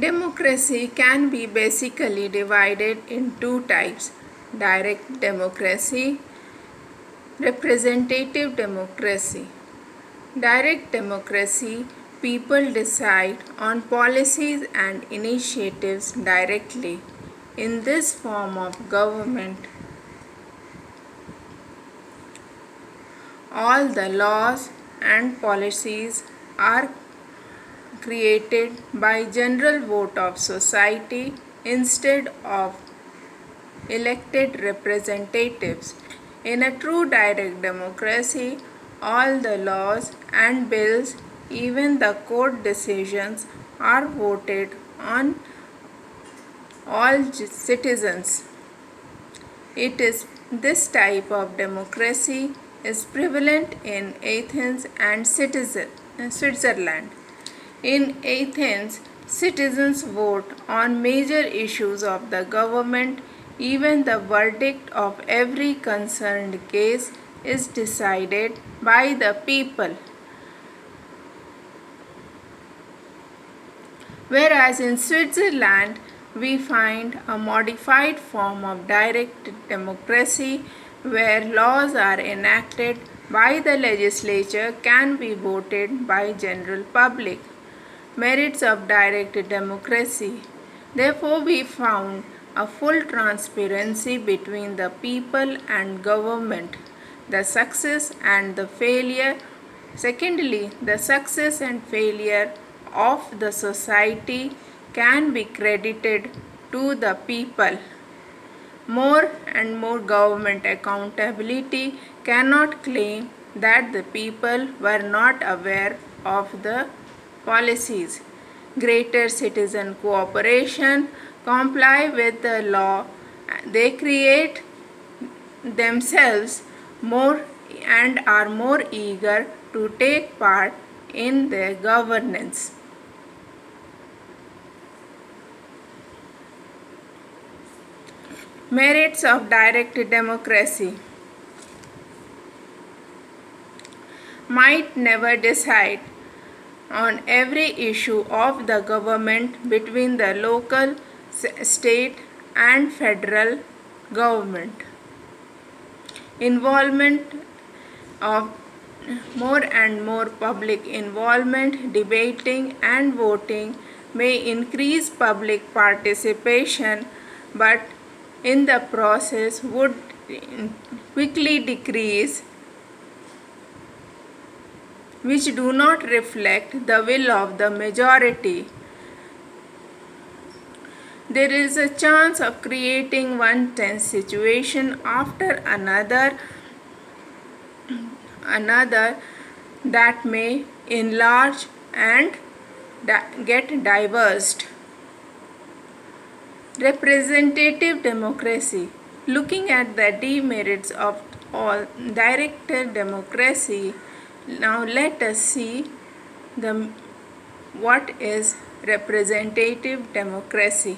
Democracy can be basically divided in two types: direct democracy, representative democracy. Direct democracy, people decide on policies and initiatives directly. In this form of government, all the laws and policies are created by general vote of society instead of elected representatives. In a true direct democracy, all the laws and bills, even the court decisions, are voted on all citizens. It is this type of democracy is prevalent in Athens and Switzerland. In Athens, citizens vote on major issues of the government. Even the verdict of every concerned case is decided by the people. Whereas in Switzerland, we find a modified form of direct democracy where laws are enacted by the legislature can be voted by general public. Merits of direct democracy. Therefore, we found a full transparency between the people and government. The success and the failure. Secondly, the success and failure of the society can be credited to the people. More and more government accountability cannot claim that the people were not aware of the policies. Greater citizen cooperation, comply with the law. They create themselves more and are more eager to take part in their governance. Merits of direct democracy. Might never decide on every issue of the government between the local, state and federal government. Involvement of more and more public involvement, debating and voting may increase public participation, but in the process would quickly decrease, which do not reflect the will of the majority. There is a chance of creating one tense situation after another that may enlarge and get diversed. Representative democracy. Looking at the demerits of all direct democracy, now let us see what is representative democracy.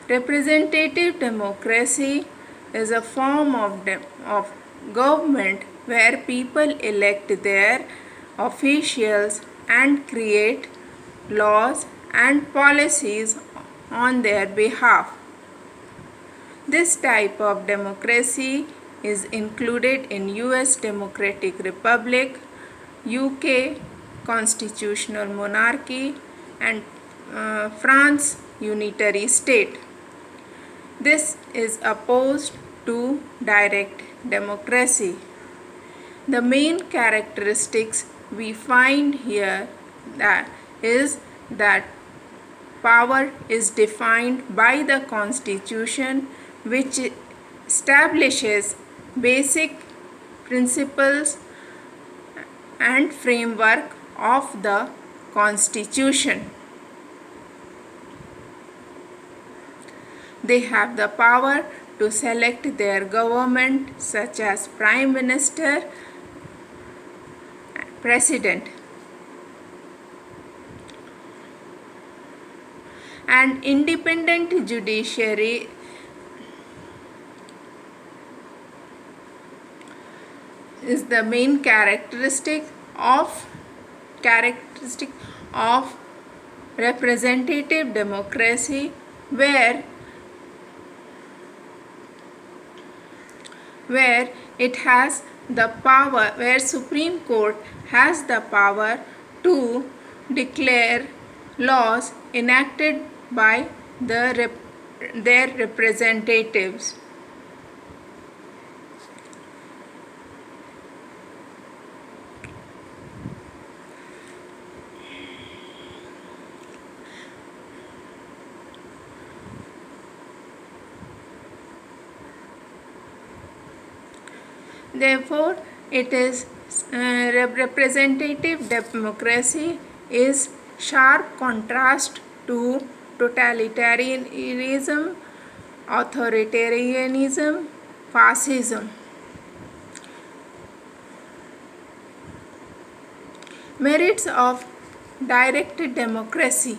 Representative democracy is a form of government where people elect their officials and create laws and policies on their behalf. This type of democracy is included in US Democratic Republic, UK Constitutional Monarchy and France Unitary State. This is opposed to direct democracy. The main characteristics we find here is that power is defined by the Constitution, which establishes basic principles and framework of the Constitution. They have the power to select their government, such as Prime Minister, President, and independent judiciary is the main characteristic of representative democracy where it has the power, where Supreme Court has the power to declare laws enacted by their representatives. Therefore, it is representative democracy is sharp contrast to totalitarianism, authoritarianism, fascism. Merits of direct democracy.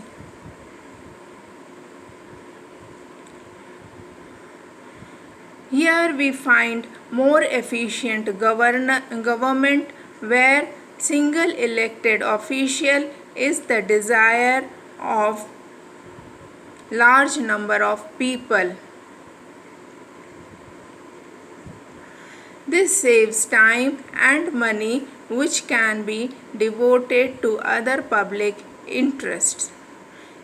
Here we find more efficient government where single elected official is the desire of large number of people. This saves time and money which can be devoted to other public interests.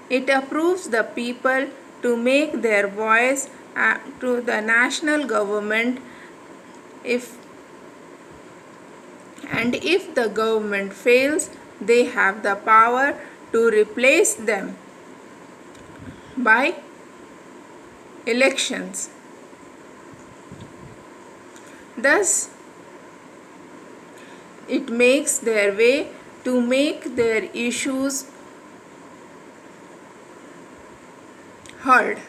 It approves the people to make their voice to the national government if the government fails, they have the power to replace them by elections. Thus, it makes their way to make their issues heard.